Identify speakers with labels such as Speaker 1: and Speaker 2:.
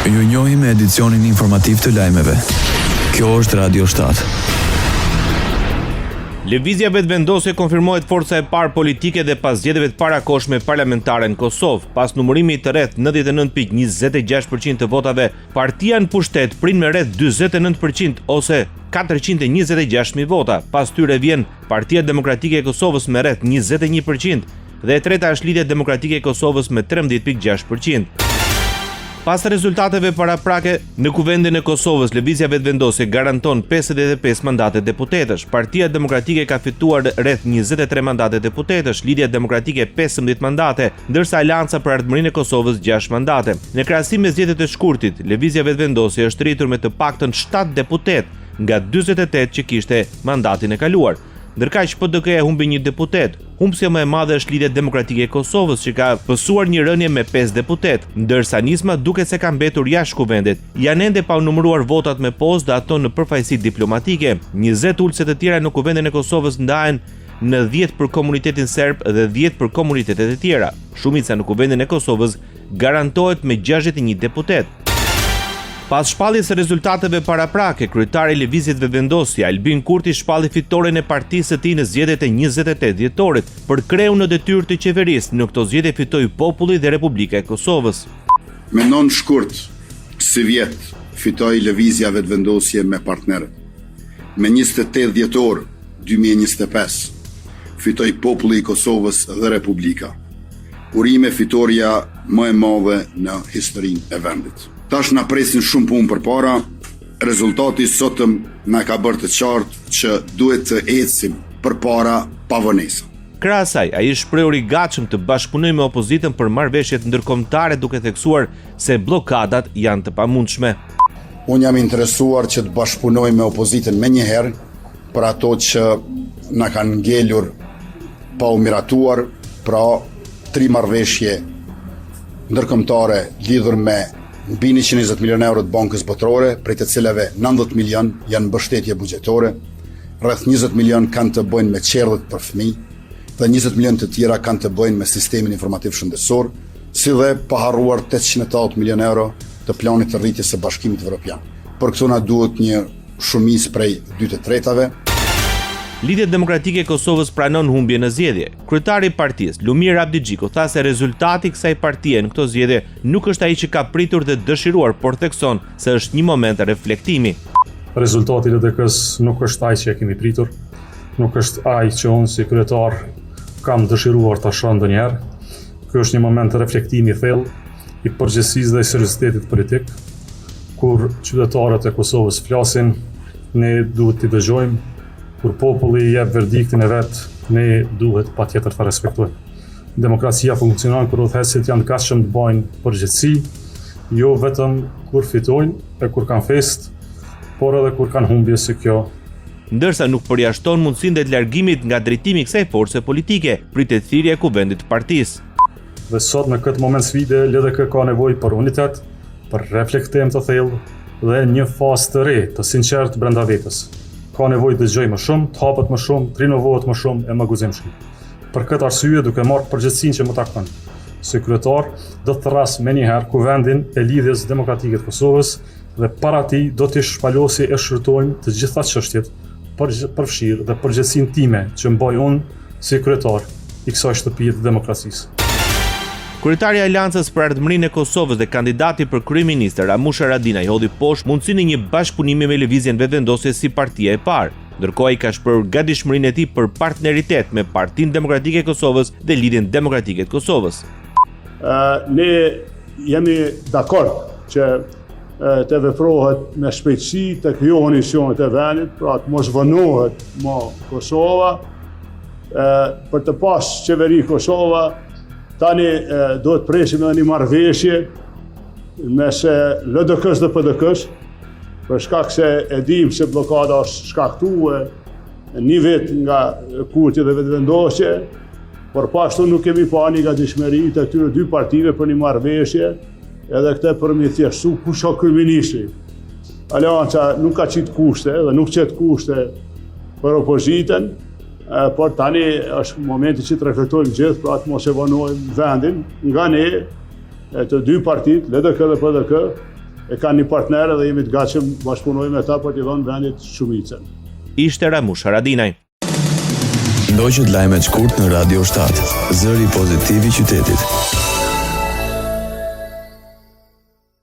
Speaker 1: Ju njohim me edicionin informativ të lajmeve. Kjo është Radio 7.
Speaker 2: Lëvizja vetëvendosje konfirmohet forca e parë politike dhe pas zgjedhjeve të parakohshme parlamentare në Kosovë. Pas numërimit të rreth 99.26% të votave, partia në pushtet prin me rreth 49% ose 426.000 vota. Pas tyre vjen Partia Demokratike e Kosovës me rreth 21% dhe e treta është Lidhja Demokratike e Kosovës me 13.6%. Pas rezultateve paraprake në Kuvendin e Kosovës, lëvizja vetëvendosje garanton 55 mandate deputetësh. Partia Demokratike ka fituar rreth 23 mandate deputetësh, Lidhja Demokratike 15 mandate, ndërsa Aleanca për Ardhmërinë e Kosovës 6 mandate. Në krahasim me zgjedhjet e shkurtit, lëvizja vetëvendosje është rritur me të paktën 7 deputet nga 48 që kishte mandatin e kaluar. Ndërkaq PDK humbi një deputet. Humbësia më e madhe është Lidhja Demokratike e Kosovës, që ka pësuar një rënje me 5 deputet, ndërsa Nisma duket se ka mbetur jashtë kuvendit. Janë ende pa u numëruar votat me postë dhe ato në përfaqësi diplomatike. 20 ulëse të tjera në Kuvendin e Kosovës ndahen në 10 për komunitetin serb dhe 10 për komunitetet e tjera. Shumica në Kuvendin e Kosovës garantohet me 61 deputet. Pas shpalljes së rezultateve paraprake, kryetari i lëvizjes vetëvendosje Albin Kurti shpalli fitoren e partisë së tij në zgjedhjet e 28 dhjetorit. Për kreu në detyrë të qeverisë, në këto zgjedhje fitoi populli dhe Republika e Kosovës.
Speaker 3: Me 9 shkurt si vjet fitoi lëvizja vetëvendosje me partnerët. Me 28 dhjetor 2025 fitoi populli i Kosovës dhe Republika. Urime fitoria më e madhe në historinë e vendit. Tash na presin shumë punë përpara. Rezultati sotëm na ka bërë të qartë që duhet të ecim përpara pa vonesa.
Speaker 2: Krahas asaj, ai shprehur i gatshëm të bashkëpunojë me opozitën për marrëveshjet ndërkombëtare, duke theksuar se bllokadat janë të pamundshme.
Speaker 3: Unë jam interesuar që të bashkëpunoj me opozitën menjëherë për ato që na kanë ngelur pa u miratuar, pra 3 marrëveshje ndërkombëtare lidhur me mbi 120 milion euro të bankës botërore, prej të cilave 90 milion janë mbështetje buxhetore, rreth 20 milion kanë të bëjnë me qerdhët për fëmijë, dhe 20 milion të tjera kanë të bëjnë me sistemin informativ shëndetësor, si dhe pa harruar 880 milion euro të planit të rritjes së Bashkimit Evropian. Për këto na duhet një shumicë prej 2/3.
Speaker 2: Lidhja Demokratike e Kosovës pranon humbje në zgjedhje. Kryetari i partisë, Lumir Abdigjiku, tha se rezultati i kësaj partie në këto zgjedhje nuk është ai që ka pritur dhe dëshiruar, por thekson se është një moment reflektimi.
Speaker 4: Rezultati i LDK-s nuk është ai që e kemi pritur, nuk është ai që unë si kryetar kam dëshiruar ta shoh ndonjëherë. Ky është një moment reflektimi i thellë i përgjegjësisë dhe i seriozitetit politik, kur qytetarët e Kosovës flasin, ne duhet t'i dëgjojmë. Kur populli i jep verdiktin e vet, ne duhet patjetër ta respektojmë. Demokracia funksionon kur udhëheqësit janë gatshëm të bëjnë përgjegjësi, jo vetëm kur fitojnë e kur kanë fest, por edhe kur kanë humbje si kjo.
Speaker 2: Ndërsa nuk përjashton mundësinë të largimit nga drejtimi i kësaj force politike, pritet thirrja e kuvendit të partisë.
Speaker 4: Dhe sot në këtë moment sfide, LDK ka nevojë për unitet, për reflektim të thellë dhe një fazë të re, të sinqertë brenda vetes. Ka nevojë të dëgjojë më shumë, të hapet më shumë, të rinovohet më shumë e më guzimshëm. Për këtë arsye, duke marrë përgjegjësinë që më takon, si kryetar do të thrasë menjëherë Kuvendin e Lidhjes Demokratike të Kosovës dhe para tij do t'i shpalosi e shfrytojmë të gjitha çështjet përfshirë dhe përgjegjësinë time që mbaj unë si kryetar i kësaj shtëpie të demokracisë.
Speaker 2: Kryetari i Aleancës për Ardhmërinë e Kosovës dhe kandidati për kryeminist Ramush Haradinaj hodhi poshtë mundësinë e një bashkëpunimi me lëvizjen vetëvendosje si partia e parë. Ndërkohë ai ka shprehur gatishmërinë e tij për partneritet me Partinë Demokratike e Kosovës dhe Lidhjen Demokratike të Kosovës.
Speaker 5: Ne jemi dakord që të veprohet me shpejtësi të krijohen institucionet e vendit, pra të mos vënohet më Kosova, për të pas qeveri Kosova. Tani do të presim edhe një marrëveshje mes LDK-s dhe PDK-s, për shkak se e dim se bllokada është shkaktuar një vit nga kurti dhe vetëvendosje, por pashtu nuk kemi pa një gatishmëri të këtyre dy partive për një marrëveshje, edhe këtë për mi thjeshtu kush ka kryeministri. Aleanca nuk ka qitë kushte dhe nuk qet kushte për opozitën, por tani është momenti që të reflektojmë gjithë, pra të mos e vonojmë vendin nga ne, të dy partit, LDK dhe PDK, e kanë një partner dhe jemi të gatshëm bashkëpunojmë me ta për t'i dhënë vendit shumicën.
Speaker 2: Ishte Ramush Haradinaj.
Speaker 1: Ndoqët lajmet shkurt në Radio 7, zëri pozitiv i qytetit.